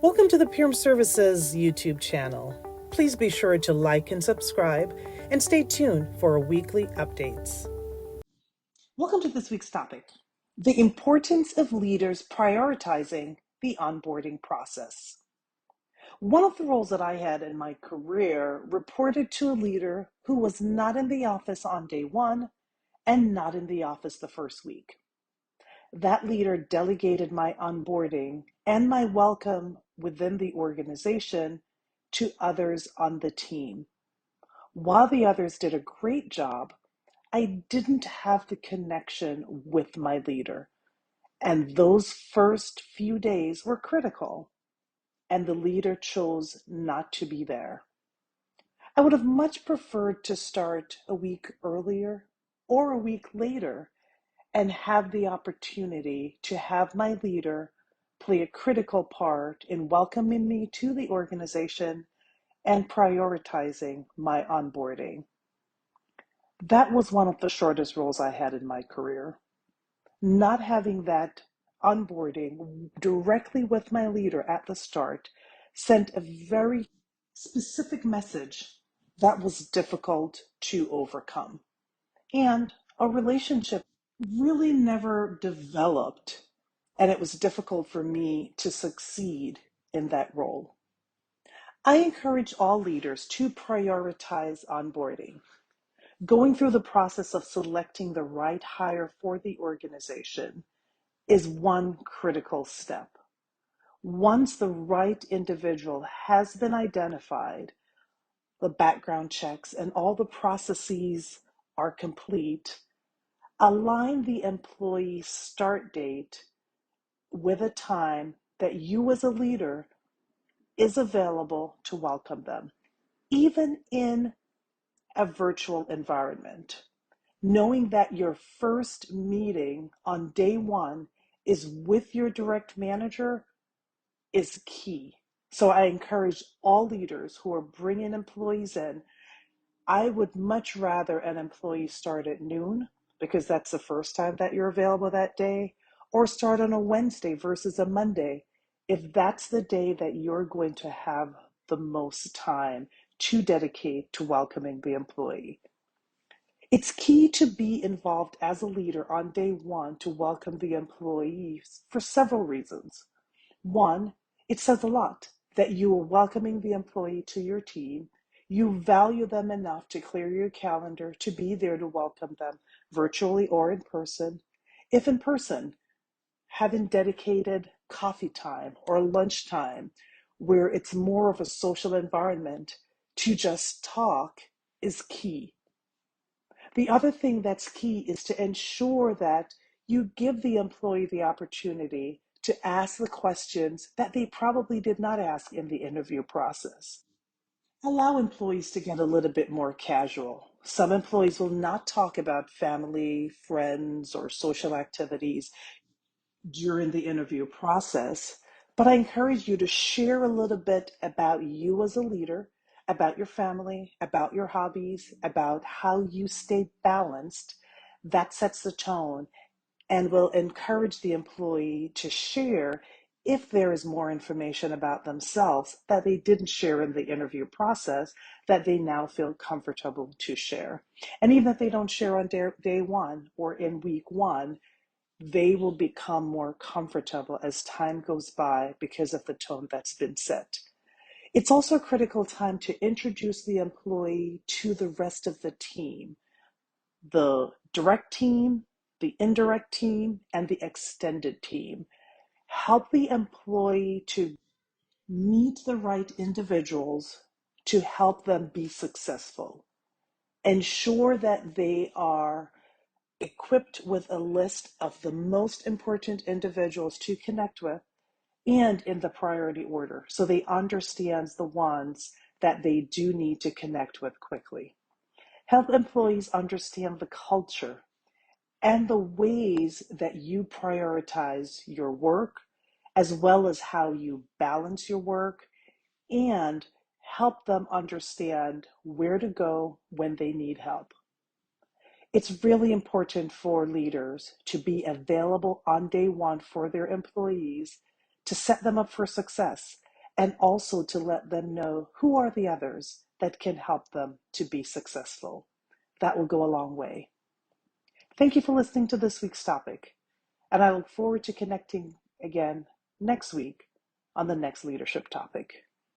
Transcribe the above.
Welcome to the PEARRM Services YouTube channel. Please be sure to like and subscribe and stay tuned for weekly updates. Welcome to this week's topic, the importance of leaders prioritizing the onboarding process. One of the roles that I had in my career reported to a leader who was not in the office on day one and not in the office the first week. That leader delegated my onboarding and my welcome within the organization to others on the team. While the others did a great job, I didn't have the connection with my leader. And those first few days were critical, and the leader chose not to be there. I would have much preferred to start a week earlier or a week later and have the opportunity to have my leader play a critical part in welcoming me to the organization and prioritizing my onboarding. That was one of the shortest roles I had in my career. Not having that onboarding directly with my leader at the start sent a very specific message that was difficult to overcome. And a relationship really never developed, and it was difficult for me to succeed in that role. I encourage all leaders to prioritize onboarding. Going through the process of selecting the right hire for the organization is one critical step. Once the right individual has been identified, the background checks and all the processes are complete, align the employee start date with a time that you as a leader is available to welcome them, even in a virtual environment. Knowing that your first meeting on day one is with your direct manager is key. So I encourage all leaders who are bringing employees in. I would much rather an employee start at noon because that's the first time that you're available that day, or start on a Wednesday versus a Monday if that's the day that you're going to have the most time to dedicate to welcoming the employee. It's key to be involved as a leader on day one to welcome the employees for several reasons. One, it says a lot that you are welcoming the employee to your team. You value them enough to clear your calendar to be there to welcome them virtually or in person. If in person, having dedicated coffee time or lunchtime where it's more of a social environment to just talk is key. The other thing that's key is to ensure that you give the employee the opportunity to ask the questions that they probably did not ask in the interview process. Allow employees to get a little bit more casual. Some employees will not talk about family, friends, or social activities during the interview process, but I encourage you to share a little bit about you as a leader, about your family, about your hobbies, about how you stay balanced. That sets the tone and will encourage the employee to share if there is more information about themselves that they didn't share in the interview process that they now feel comfortable to share. And even if they don't share on day one or in week one, they will become more comfortable as time goes by because of the tone that's been set. It's also a critical time to introduce the employee to the rest of the team, the direct team, the indirect team, and the extended team. Help the employee to meet the right individuals to help them be successful. Ensure that they are equipped with a list of the most important individuals to connect with and in the priority order so they understand the ones that they do need to connect with quickly. Help employees understand the culture and the ways that you prioritize your work, as well as how you balance your work, and help them understand where to go when they need help. It's really important for leaders to be available on day one for their employees to set them up for success. and also to let them know who are the others that can help them to be successful. That will go a long way. Thank you for listening to this week's topic, and I look forward to connecting again next week on the next leadership topic.